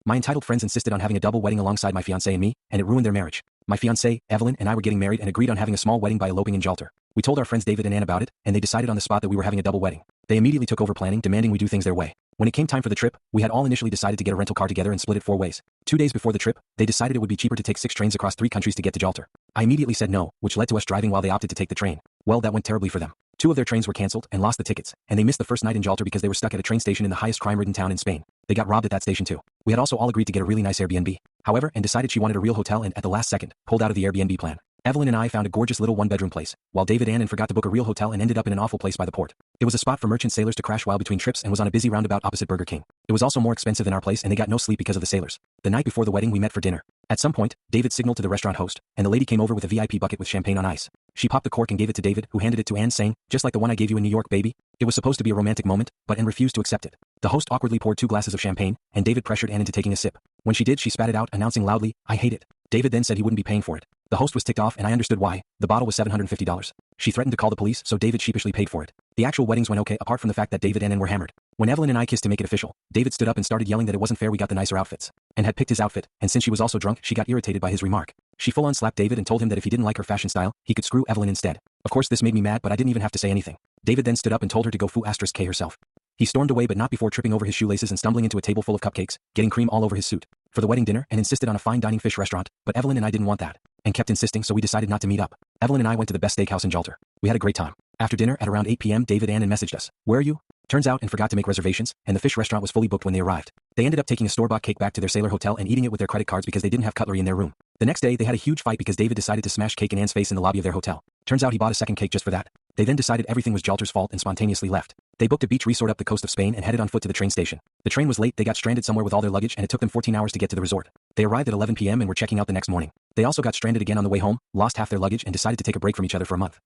My entitled friends insisted on having a double wedding alongside my fiancée and me, and it ruined their marriage. My fiancée, Evelyn, and I were getting married and agreed on having a small wedding by eloping in Gibraltar. We told our friends David and Anne about it, and they decided on the spot that we were having a double wedding. They immediately took over planning, demanding we do things their way. When it came time for the trip, we had all initially decided to get a rental car together and split it 4 ways. 2 days before the trip, they decided it would be cheaper to take 6 trains across 3 countries to get to Gibraltar. I immediately said no, which led to us driving while they opted to take the train. Well, that went terribly for them. 2 of their trains were cancelled and lost the tickets, and they missed the first night in Gibraltar because they were stuck at a train station in the highest crime-ridden town in Spain. They got robbed at that station too. We had also all agreed to get a really nice Airbnb. However, Anne decided she wanted a real hotel and, at the last second, pulled out of the Airbnb plan. Evelyn and I found a gorgeous little 1-bedroom place, while David and Anne forgot to book a real hotel and ended up in an awful place by the port. It was a spot for merchant sailors to crash while between trips and was on a busy roundabout opposite Burger King. It was also more expensive than our place and they got no sleep because of the sailors. The night before the wedding we met for dinner. At some point, David signaled to the restaurant host, and the lady came over with a VIP bucket with champagne on ice. She popped the cork and gave it to David, who handed it to Anne saying, "Just like the one I gave you in New York, baby." It was supposed to be a romantic moment, but Anne refused to accept it. The host awkwardly poured 2 glasses of champagne, and David pressured Anne into taking a sip. When she did, she spat it out, announcing loudly, "I hate it." David then said he wouldn't be paying for it. The host was ticked off and I understood why. The bottle was $750. She threatened to call the police, so David sheepishly paid for it. The actual weddings went okay apart from the fact that David and Anne were hammered. When Evelyn and I kissed to make it official, David stood up and started yelling that it wasn't fair we got the nicer outfits. And had picked his outfit, and since she was also drunk, she got irritated by his remark. She full-on slapped David and told him that if he didn't like her fashion style, he could screw Evelyn instead. Of course this made me mad, but I didn't even have to say anything. David then stood up and told her to go *K herself. He stormed away, but not before tripping over his shoelaces and stumbling into a table full of cupcakes, getting cream all over his suit. For the wedding dinner, and insisted on a fine dining fish restaurant, but Evelyn and I didn't want that, and kept insisting, so we decided not to meet up. Evelyn and I went to the best steakhouse in Gibraltar. We had a great time. After dinner at around 8 p.m. David and Anne messaged us, "Where are you?" Turns out Anne forgot to make reservations, and the fish restaurant was fully booked when they arrived. They ended up taking a store-bought cake back to their sailor hotel and eating it with their credit cards because they didn't have cutlery in their room. The next day they had a huge fight because David decided to smash cake in Anne's face in the lobby of their hotel. Turns out he bought a second cake just for that. They then decided everything was Gibraltar's fault and spontaneously left. They booked a beach resort up the coast of Spain and headed on foot to the train station. The train was late, they got stranded somewhere with all their luggage and it took them 14 hours to get to the resort. They arrived at 11 p.m. and were checking out the next morning. They also got stranded again on the way home, lost half their luggage and decided to take a break from each other for a month.